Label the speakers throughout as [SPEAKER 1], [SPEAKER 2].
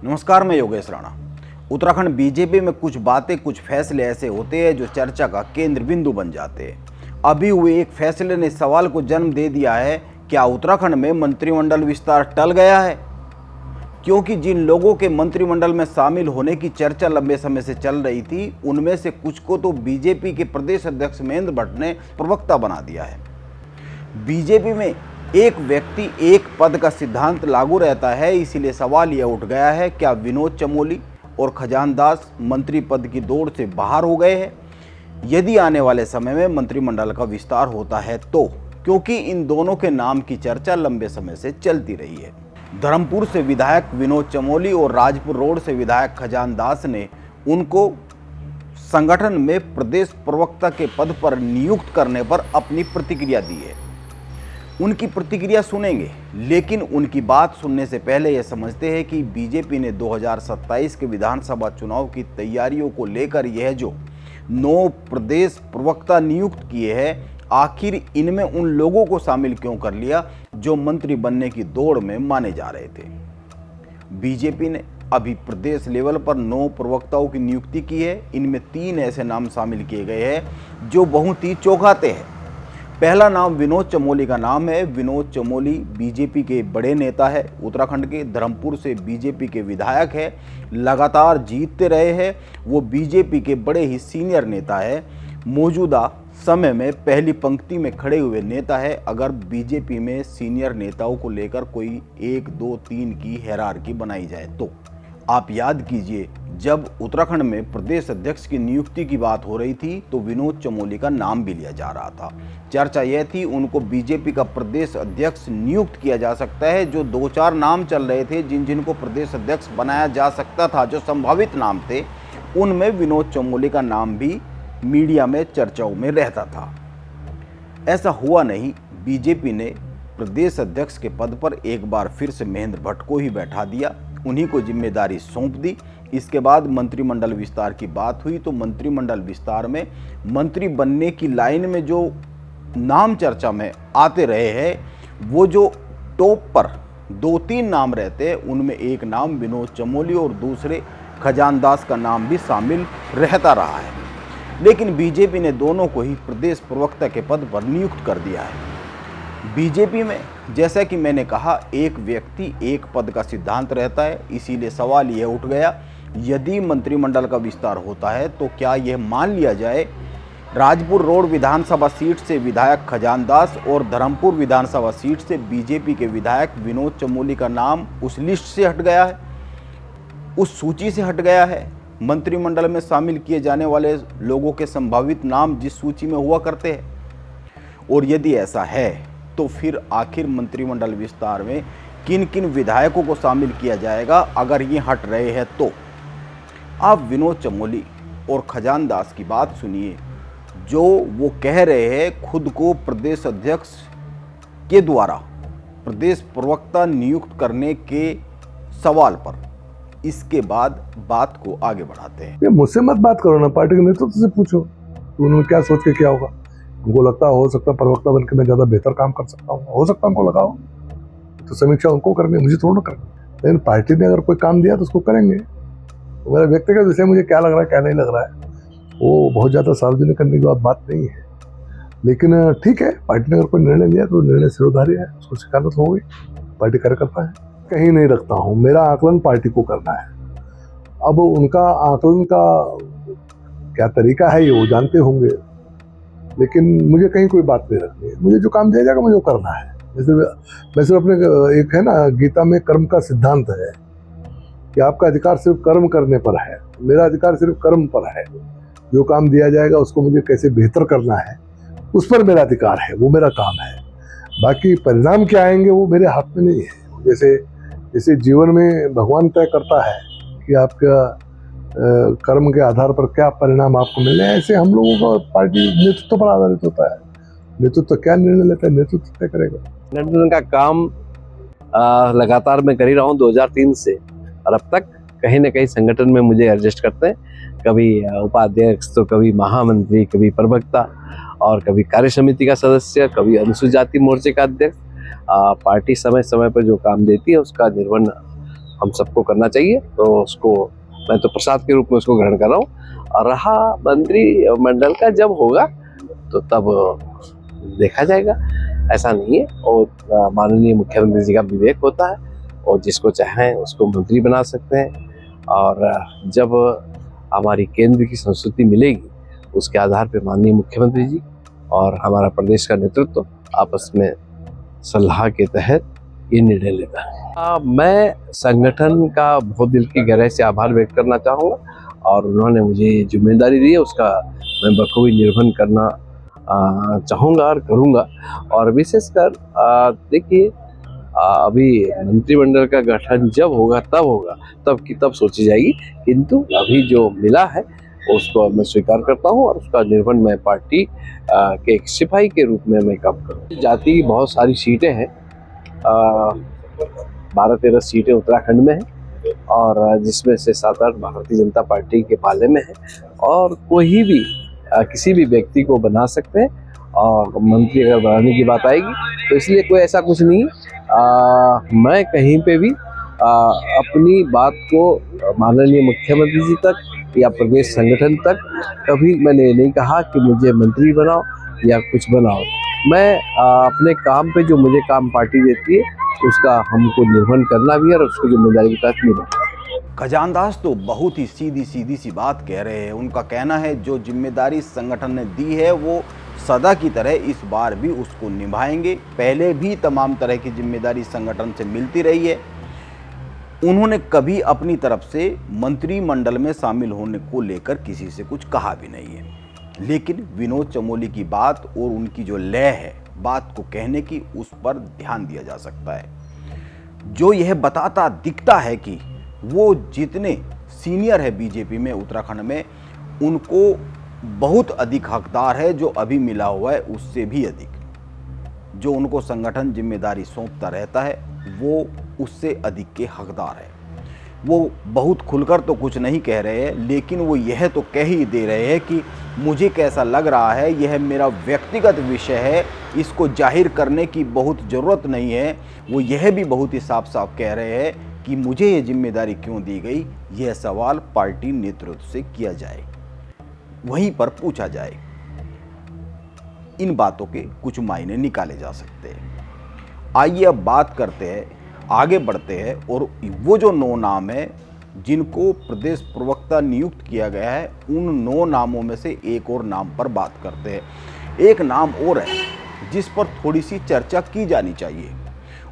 [SPEAKER 1] नमस्कार, मैं योगेश राणा। उत्तराखंड बीजेपी में कुछ बातें, कुछ फैसले ऐसे होते हैं जो चर्चा का केंद्र बिंदु बन जाते हैं। अभी हुए एक फैसले ने सवाल को जन्म दे दिया है, क्या उत्तराखंड में मंत्रिमंडल विस्तार टल गया है? क्योंकि जिन लोगों के मंत्रिमंडल में शामिल होने की चर्चा लंबे समय से चल रही थी, उनमें से कुछ को तो बीजेपी के प्रदेश अध्यक्ष महेंद्र भट्ट ने प्रवक्ता बना दिया है। बीजेपी में एक व्यक्ति एक पद का सिद्धांत लागू रहता है, इसीलिए सवाल यह उठ गया है, क्या विनोद चमोली और खजानदास मंत्री पद की दौड़ से बाहर हो गए हैं यदि आने वाले समय में मंत्रिमंडल का विस्तार होता है तो? क्योंकि इन दोनों के नाम की चर्चा लंबे समय से चलती रही है। धर्मपुर से विधायक विनोद चमोली और राजपुर रोड से विधायक खजानदास ने उनको संगठन में प्रदेश प्रवक्ता के पद पर नियुक्त करने पर अपनी प्रतिक्रिया दी है। उनकी प्रतिक्रिया सुनेंगे, लेकिन उनकी बात सुनने से पहले यह समझते हैं कि बीजेपी ने 2027 के विधानसभा चुनाव की तैयारियों को लेकर यह जो 9 प्रदेश प्रवक्ता नियुक्त किए हैं, आखिर इनमें उन लोगों को शामिल क्यों कर लिया जो मंत्री बनने की दौड़ में माने जा रहे थे। बीजेपी ने अभी प्रदेश लेवल पर 9 प्रवक्ताओं की नियुक्ति की है। इनमें 3 ऐसे नाम शामिल किए गए हैं जो बहुत ही चौंकाते हैं। पहला नाम विनोद चमोली का नाम है। विनोद चमोली बीजेपी के बड़े नेता है। उत्तराखंड के धर्मपुर से बीजेपी के विधायक है, लगातार जीतते रहे हैं। वो बीजेपी के बड़े ही सीनियर नेता है, मौजूदा समय में पहली पंक्ति में खड़े हुए नेता है। अगर बीजेपी में सीनियर नेताओं को लेकर कोई 1, 2, 3 की हायरार्की बनाई जाए तो आप याद कीजिए, जब उत्तराखंड में प्रदेश अध्यक्ष की नियुक्ति की बात हो रही थी तो विनोद चमोली का नाम भी लिया जा रहा था। चर्चा यह थी उनको बीजेपी का प्रदेश अध्यक्ष नियुक्त किया जा सकता है। जो 2-4 नाम चल रहे थे जिनको प्रदेश अध्यक्ष बनाया जा सकता था, जो संभावित नाम थे, उनमें विनोद चमोली का नाम भी मीडिया में चर्चाओं में रहता था। ऐसा हुआ नहीं। बीजेपी ने प्रदेश अध्यक्ष के पद पर एक बार फिर से महेंद्र भट्ट को ही बैठा दिया, उन्हीं को जिम्मेदारी सौंप दी। इसके बाद मंत्रिमंडल विस्तार की बात हुई तो मंत्रिमंडल विस्तार में मंत्री बनने की लाइन में जो नाम चर्चा में आते रहे हैं, वो जो टॉप पर 2-3 नाम रहते हैं, उनमें एक नाम विनोद चमोली और दूसरे खजानदास का नाम भी शामिल रहता रहा है। लेकिन बीजेपी ने दोनों को ही प्रदेश प्रवक्ता के पद पर नियुक्त कर दिया है। बीजेपी में, जैसा कि मैंने कहा, एक व्यक्ति एक पद का सिद्धांत रहता है, इसीलिए सवाल यह उठ गया, यदि मंत्रिमंडल का विस्तार होता है तो क्या यह मान लिया जाए राजपुर रोड विधानसभा सीट से विधायक खजानदास और धर्मपुर विधानसभा सीट से बीजेपी के विधायक विनोद चमोली का नाम उस लिस्ट से हट गया है, उस सूची से हट गया है। मंत्रिमंडल में शामिल किए जाने वाले लोगों के संभावित नाम जिस सूची में हुआ करते हैं, और यदि ऐसा है तो फिर आखिर मंत्रिमंडल विस्तार में किन किन विधायकों को शामिल किया जाएगा अगर ये हट रहे हैं तो? आप विनोद चमोली और खजानदास की बात सुनिए, जो वो कह रहे हैं खुद को प्रदेश अध्यक्ष के द्वारा प्रदेश प्रवक्ता नियुक्त करने के सवाल पर। इसके बाद बात को आगे बढ़ाते हैं।
[SPEAKER 2] मुझसे मत बात करो ना, पार्टी के नेतृत्व से पूछो तो उन्होंने क्या सोच के क्या होगा। उनको लगता हो सकता है प्रवक्ता बनकर मैं ज़्यादा बेहतर काम कर सकता हूँ, हो सकता है उनको लगाओ, तो समीक्षा उनको करनी है, मुझे थोड़ा ना करनी। लेकिन पार्टी ने अगर कोई काम दिया तो उसको करेंगे। तो मेरा व्यक्तिगत विषय मुझे क्या लग रहा है क्या नहीं लग रहा है वो बहुत ज़्यादा सार्वजनिक करने की बात नहीं है। लेकिन ठीक है, पार्टी ने अगर कोई निर्णय लिया तो निर्णय सिरोधार्य है, उसको स्वीकारना तो होगी। पार्टी कार्यकर्ता है, कहीं नहीं रखता हूँ। मेरा आकलन पार्टी को करना है। अब उनका आकलन का क्या तरीका है ये वो जानते होंगे, लेकिन मुझे कहीं कोई बात नहीं रखनी है। मुझे जो काम दिया जाएगा मुझे वो करना है। मैं सिर्फ अपने, एक है ना गीता में कर्म का सिद्धांत है कि आपका अधिकार सिर्फ कर्म करने पर है, मेरा अधिकार सिर्फ कर्म पर है। जो काम दिया जाएगा उसको मुझे कैसे बेहतर करना है उस पर मेरा अधिकार है, वो मेरा काम है। बाकी परिणाम क्या आएंगे वो मेरे हाथ में नहीं है। जैसे जीवन में भगवान तय करता है कि आपका कर्म के आधार पर क्या परिणाम आपको मिले, ऐसे हम लोगों का पार्टी नेतृत्व पर आधारित होता है। नेतृत्व क्या निर्णय लेता है, नेतृत्व तय करेगा।
[SPEAKER 3] नेतृत्व का काम लगातार मैं कर ही रहा हूँ 2003 से, और अब तक कहीं ना कहीं संगठन में मुझे एडजस्ट करते हैं। कभी उपाध्यक्ष तो कभी महामंत्री, कभी प्रवक्ता और कभी कार्य समिति का सदस्य, कभी अनुसूचित जाति मोर्चे का अध्यक्ष। पार्टी समय समय पर जो काम देती है उसका निर्वहन हम सबको करना चाहिए। तो उसको मैं तो प्रसाद के रूप में उसको ग्रहण कर रहा हूँ। और रहा मंत्रिमंडल का, जब होगा तो तब देखा जाएगा, ऐसा नहीं है। और माननीय मुख्यमंत्री जी का विवेक होता है, और जिसको चाहें उसको मंत्री बना सकते हैं। और जब हमारी केंद्र की संस्कृति मिलेगी, उसके आधार पर माननीय मुख्यमंत्री जी और हमारा प्रदेश का नेतृत्व आपस में सलाह के तहत ये निर्णय लेता है। मैं संगठन का बहुत दिल की गहराई से आभार व्यक्त करना चाहूँगा, और उन्होंने मुझे जिम्मेदारी दी है, उसका मैं बखूबी निर्वहन करना चाहूँगा और करूँगा। और विशेषकर देखिए, अभी मंत्रिमंडल का गठन जब होगा तब की तब सोची जाएगी, किंतु अभी जो मिला है उसको मैं स्वीकार करता हूँ, और उसका निर्वहन मैं पार्टी के एक सिपाही के रूप में मैं काम करूँ। जाति की बहुत सारी सीटें हैं, 12-13 सीटें उत्तराखंड में हैं, और जिसमें से 7-8 भारतीय जनता पार्टी के पाले में है। और कोई भी किसी भी व्यक्ति को बना सकते हैं, और मंत्री अगर बनाने की बात आएगी तो इसलिए कोई ऐसा कुछ नहीं। मैं कहीं पे भी अपनी बात को माननीय मुख्यमंत्री जी तक या प्रदेश संगठन तक कभी मैंने नहीं कहा कि मुझे मंत्री बनाओ या कुछ बनाओ। मैं अपने काम पे, जो मुझे काम पार्टी देती है, उसका हमको निर्वहन करना भी है और उसको जिम्मेदारी के तहत निभाना।
[SPEAKER 1] खजानदास तो बहुत ही सीधी सी बात कह रहे हैं। उनका कहना है जो जिम्मेदारी संगठन ने दी है वो सदा की तरह इस बार भी उसको निभाएंगे। पहले भी तमाम तरह की जिम्मेदारी संगठन से मिलती रही है। उन्होंने कभी अपनी तरफ से मंत्रिमंडल में शामिल होने को लेकर किसी से कुछ कहा भी नहीं है। लेकिन विनोद चमोली की बात और उनकी जो लय है बात को कहने की, उस पर ध्यान दिया जा सकता है। जो यह बताता दिखता है कि वो जितने सीनियर है बीजेपी में उत्तराखंड में, उनको बहुत अधिक हकदार है। जो अभी मिला हुआ है उससे भी अधिक जो उनको संगठन जिम्मेदारी सौंपता रहता है, वो उससे अधिक के हकदार है। वो बहुत खुलकर तो कुछ नहीं कह रहे हैं, लेकिन वो यह तो कह ही दे रहे हैं कि मुझे कैसा लग रहा है, यह मेरा व्यक्तिगत विषय है, इसको जाहिर करने की बहुत ज़रूरत नहीं है। वो यह भी बहुत ही साफ साफ कह रहे हैं कि मुझे ये जिम्मेदारी क्यों दी गई, यह सवाल पार्टी नेतृत्व से किया जाए, वहीं पर पूछा जाए। इन बातों के कुछ मायने निकाले जा सकते हैं। आइए अब बात करते हैं, आगे बढ़ते हैं, और वो जो 9 नाम है जिनको प्रदेश प्रवक्ता नियुक्त किया गया है, उन 9 नामों में से एक और नाम पर बात करते हैं। एक नाम और है जिस पर थोड़ी सी चर्चा की जानी चाहिए,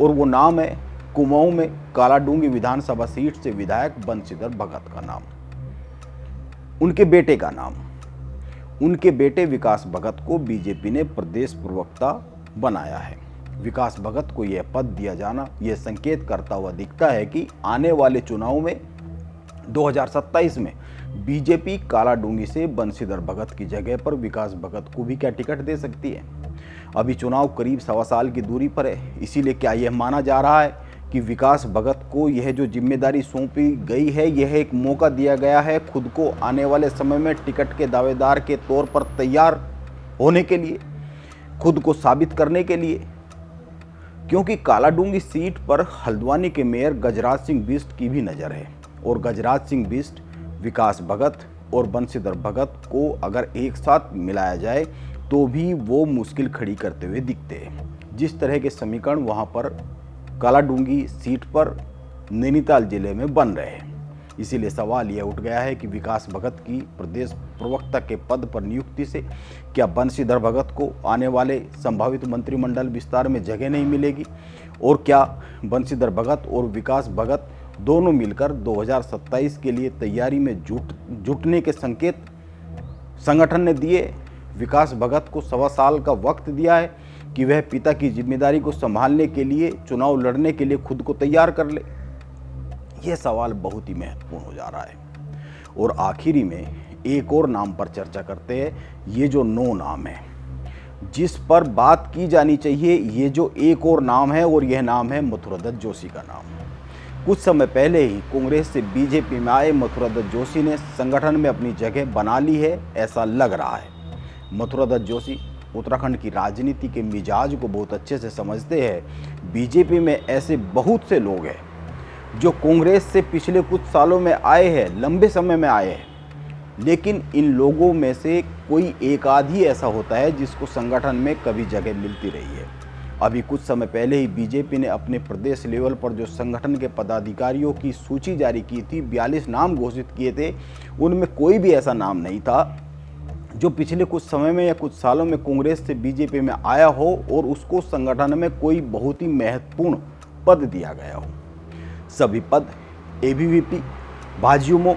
[SPEAKER 1] और वो नाम है कुमाऊं में कालाडूंगी विधानसभा सीट से विधायक बंशीधर भगत का नाम, उनके बेटे का नाम। उनके बेटे विकास भगत को बीजेपी ने प्रदेश प्रवक्ता बनाया है। विकास भगत को यह पद दिया जाना यह संकेत करता हुआ दिखता है कि आने वाले चुनाव में 2027 में बीजेपी कालाडूंगी से बंशीधर भगत की जगह पर विकास भगत को भी क्या टिकट दे सकती है। अभी चुनाव करीब 1.25 साल की दूरी पर है, इसीलिए क्या यह माना जा रहा है कि विकास भगत को यह जो जिम्मेदारी सौंपी गई है, यह एक मौका दिया गया है खुद को आने वाले समय में टिकट के दावेदार के तौर पर तैयार होने के लिए, खुद को साबित करने के लिए। क्योंकि कालाडूंगी सीट पर हल्द्वानी के मेयर गजराज सिंह बिष्ट की भी नज़र है, और गजराज सिंह बिष्ट, विकास भगत और बंशीधर भगत को अगर एक साथ मिलाया जाए तो भी वो मुश्किल खड़ी करते हुए दिखते हैं। जिस तरह के समीकरण वहाँ पर कालाडूंगी सीट पर नैनीताल जिले में बन रहे हैं, इसीलिए सवाल यह उठ गया है कि विकास भगत की प्रदेश प्रवक्ता के पद पर नियुक्ति से क्या बंशीधर भगत को आने वाले संभावित मंत्रिमंडल विस्तार में जगह नहीं मिलेगी, और क्या बंशीधर भगत और विकास भगत दोनों मिलकर 2027 के लिए तैयारी में जुटने के संकेत संगठन ने दिए। विकास भगत को 1.25 साल का वक्त दिया है कि वह पिता की जिम्मेदारी को संभालने के लिए, चुनाव लड़ने के लिए खुद को तैयार कर ले। यह सवाल बहुत ही महत्वपूर्ण हो जा रहा है। और आखिरी में एक और नाम पर चर्चा करते हैं। ये जो 9 नाम है जिस पर बात की जानी चाहिए, ये जो एक और नाम है, और यह नाम है मथुरादत्त जोशी का नाम। कुछ समय पहले ही कांग्रेस से बीजेपी में आए मथुरादत्त जोशी ने संगठन में अपनी जगह बना ली है, ऐसा लग रहा है। मथुरादत्त जोशी उत्तराखंड की राजनीति के मिजाज को बहुत अच्छे से समझते हैं। बीजेपी में ऐसे बहुत से लोग हैं जो कांग्रेस से पिछले कुछ सालों में आए हैं, लंबे समय में आए हैं, लेकिन इन लोगों में से कोई एक आध ही ऐसा होता है जिसको संगठन में कभी जगह मिलती रही है। अभी कुछ समय पहले ही बीजेपी ने अपने प्रदेश लेवल पर जो संगठन के पदाधिकारियों की सूची जारी की थी, 42 नाम घोषित किए थे, उनमें कोई भी ऐसा नाम नहीं था जो पिछले कुछ समय में या कुछ सालों में कांग्रेस से बीजेपी में आया हो और उसको संगठन में कोई बहुत ही महत्वपूर्ण पद दिया गया हो। सभी पद एबीवीपी, भाजयुमो,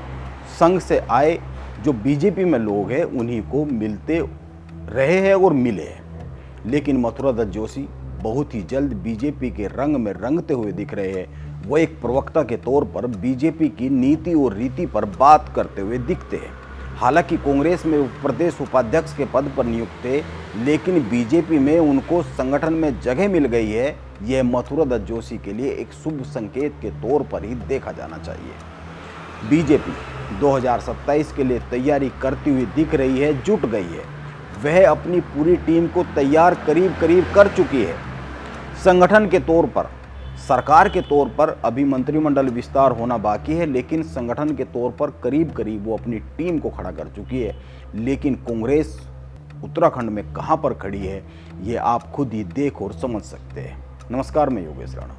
[SPEAKER 1] संघ से आए जो बीजेपी में लोग हैं उन्हीं को मिलते रहे हैं और मिले हैं। लेकिन मथुरा दत्त जोशी बहुत ही जल्द बीजेपी के रंग में रंगते हुए दिख रहे हैं। वो एक प्रवक्ता के तौर पर बीजेपी की नीति और रीति पर बात करते हुए दिखते हैं। हालांकि कांग्रेस में प्रदेश उपाध्यक्ष के पद पर नियुक्त थे, लेकिन बीजेपी में उनको संगठन में जगह मिल गई है। यह मथुरा दत्त जोशी के लिए एक शुभ संकेत के तौर पर ही देखा जाना चाहिए। बीजेपी 2027 के लिए तैयारी करती हुई दिख रही है, जुट गई है। वह अपनी पूरी टीम को तैयार करीब कर चुकी है। संगठन के तौर पर, सरकार के तौर पर अभी मंत्रिमंडल विस्तार होना बाकी है, लेकिन संगठन के तौर पर करीब वो अपनी टीम को खड़ा कर चुकी है। लेकिन कांग्रेस उत्तराखंड में कहां पर खड़ी है, ये आप खुद ही देख और समझ सकते हैं। नमस्कार, मैं योगेश राणा।